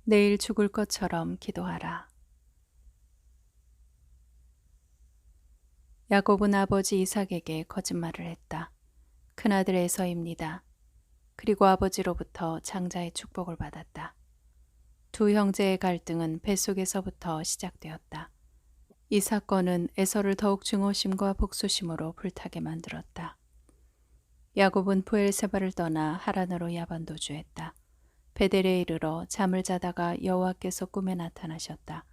내일 죽을 것처럼 기도하라. 야곱은 아버지 이삭에게 거짓말을 했다. 큰아들 에서입니다. 그리고 아버지로부터 장자의 축복을 받았다. 두 형제의 갈등은 뱃속에서부터 시작되었다. 이 사건은 에서를 더욱 증오심과 복수심으로 불타게 만들었다. 야곱은 브엘세바를 떠나 하란으로 야반도주했다. 베델에 이르러 잠을 자다가 여호와께서 꿈에 나타나셨다.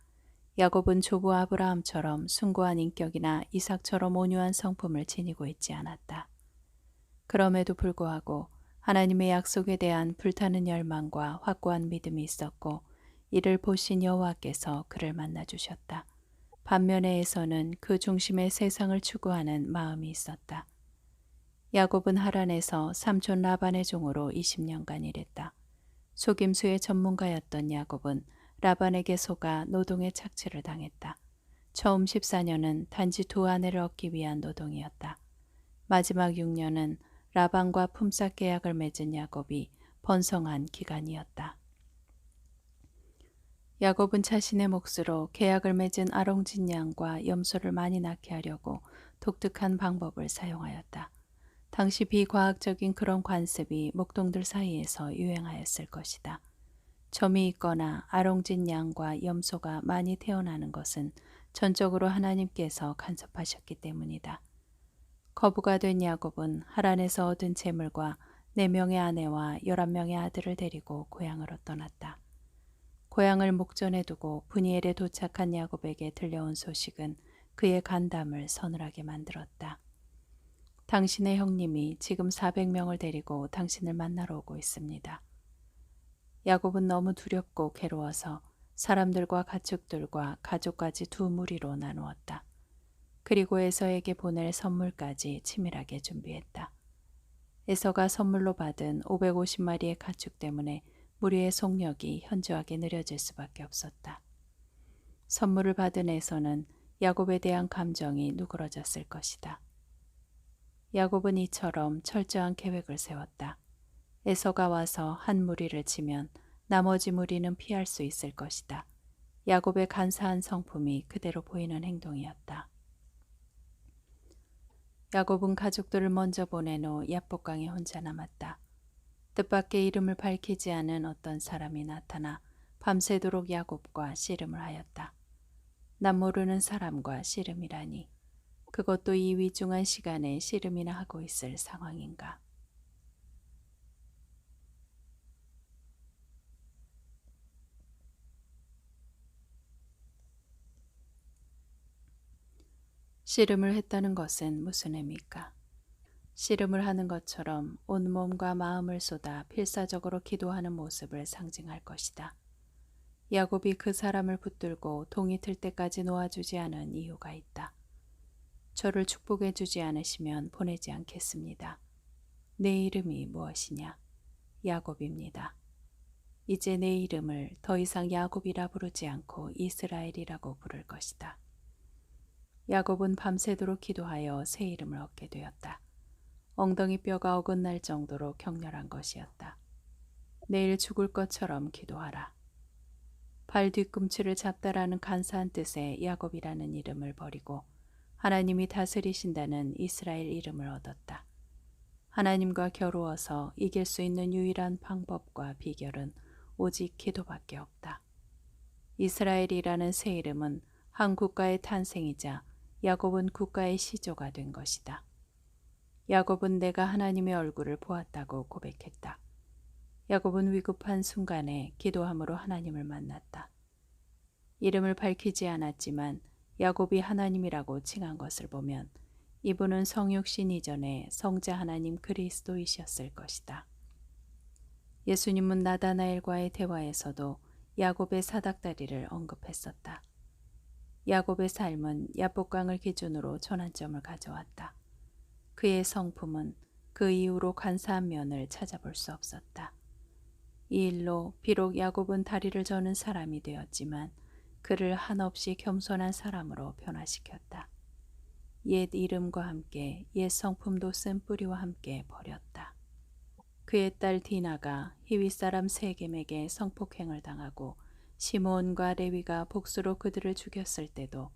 야곱은 조부 아브라함처럼 숭고한 인격이나 이삭처럼 온유한 성품을 지니고 있지 않았다. 그럼에도 불구하고 하나님의 약속에 대한 불타는 열망과 확고한 믿음이 있었고 이를 보신 여호와께서 그를 만나 주셨다. 반면에 에서는 그 중심에 세상을 추구하는 마음이 있었다. 야곱은 하란에서 삼촌 라반의 종으로 20년간 일했다. 속임수의 전문가였던 야곱은 라반에게 속아 노동의 착취를 당했다. 처음 14년은 단지 두 아내를 얻기 위한 노동이었다. 마지막 6년은 라반과 품삯 계약을 맺은 야곱이 번성한 기간이었다. 야곱은 자신의 몫으로 계약을 맺은 아롱진 양과 염소를 많이 낳게 하려고 독특한 방법을 사용하였다. 당시 비과학적인 그런 관습이 목동들 사이에서 유행하였을 것이다. 점이 있거나 아롱진 양과 염소가 많이 태어나는 것은 전적으로 하나님께서 간섭하셨기 때문이다. 거부가 된 야곱은 하란에서 얻은 재물과 4명의 아내와 11명의 아들을 데리고 고향으로 떠났다. 고향을 목전에 두고 브니엘에 도착한 야곱에게 들려온 소식은 그의 간담을 서늘하게 만들었다. 당신의 형님이 지금 400명을 데리고 당신을 만나러 오고 있습니다. 야곱은 너무 두렵고 괴로워서 사람들과 가축들과 가족까지 두 무리로 나누었다. 그리고 에서에게 보낼 선물까지 치밀하게 준비했다. 에서가 선물로 받은 550마리의 가축 때문에 무리의 속력이 현저하게 느려질 수밖에 없었다. 선물을 받은 에서는 야곱에 대한 감정이 누그러졌을 것이다. 야곱은 이처럼 철저한 계획을 세웠다. 에서가 와서 한 무리를 치면 나머지 무리는 피할 수 있을 것이다. 야곱의 간사한 성품이 그대로 보이는 행동이었다. 야곱은 가족들을 먼저 보낸 후 야복강에 혼자 남았다. 뜻밖의 이름을 밝히지 않은 어떤 사람이 나타나 밤새도록 야곱과 씨름을 하였다. 남 모르는 사람과 씨름이라니 그것도 이 위중한 시간에 씨름이나 하고 있을 상황인가. 씨름을 했다는 것은 무슨 의미일까? 씨름을 하는 것처럼 온몸과 마음을 쏟아 필사적으로 기도하는 모습을 상징할 것이다. 야곱이 그 사람을 붙들고 동이 틀 때까지 놓아주지 않은 이유가 있다. 저를 축복해 주지 않으시면 보내지 않겠습니다. 내 이름이 무엇이냐? 야곱입니다. 이제 내 이름을 더 이상 야곱이라 부르지 않고 이스라엘이라고 부를 것이다. 야곱은 밤새도록 기도하여 새 이름을 얻게 되었다. 엉덩이 뼈가 어긋날 정도로 격렬한 것이었다. 내일 죽을 것처럼 기도하라. 발 뒤꿈치를 잡다라는 간사한 뜻의 야곱이라는 이름을 버리고 하나님이 다스리신다는 이스라엘 이름을 얻었다. 하나님과 겨루어서 이길 수 있는 유일한 방법과 비결은 오직 기도밖에 없다. 이스라엘이라는 새 이름은 한 국가의 탄생이자 야곱은 국가의 시조가 된 것이다. 야곱은 내가 하나님의 얼굴을 보았다고 고백했다. 야곱은 위급한 순간에 기도함으로 하나님을 만났다. 이름을 밝히지 않았지만 야곱이 하나님이라고 칭한 것을 보면 이분은 성육신 이전에 성자 하나님 그리스도이셨을 것이다. 예수님은 나다나엘과의 대화에서도 야곱의 사닥다리를 언급했었다. 야곱의 삶은 야복강을 기준으로 전환점을 가져왔다. 그의 성품은 그 이후로 간사한 면을 찾아볼 수 없었다. 이 일로 비록 야곱은 다리를 저는 사람이 되었지만 그를 한없이 겸손한 사람으로 변화시켰다. 옛 이름과 함께 옛 성품도 쓴 뿌리와 함께 버렸다. 그의 딸 디나가 히윗 사람 세겜에게 성폭행을 당하고 시므온과 레위가 복수로 그들을 죽였을 때도,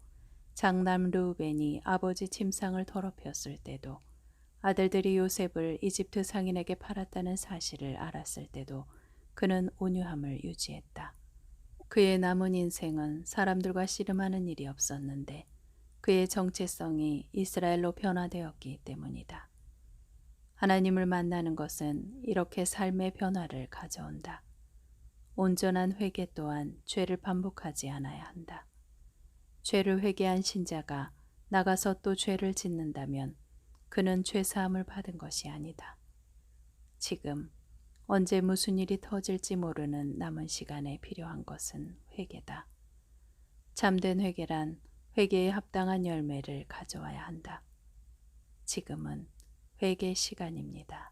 장남 르우벤이 아버지 침상을 더럽혔을 때도, 아들들이 요셉을 이집트 상인에게 팔았다는 사실을 알았을 때도 그는 온유함을 유지했다. 그의 남은 인생은 사람들과 씨름하는 일이 없었는데 그의 정체성이 이스라엘로 변화되었기 때문이다. 하나님을 만나는 것은 이렇게 삶의 변화를 가져온다. 온전한 회개 또한 죄를 반복하지 않아야 한다. 죄를 회개한 신자가 나가서 또 죄를 짓는다면 그는 죄사함을 받은 것이 아니다. 지금 언제 무슨 일이 터질지 모르는 남은 시간에 필요한 것은 회개다. 참된 회개란 회개에 합당한 열매를 가져와야 한다. 지금은 회개 시간입니다.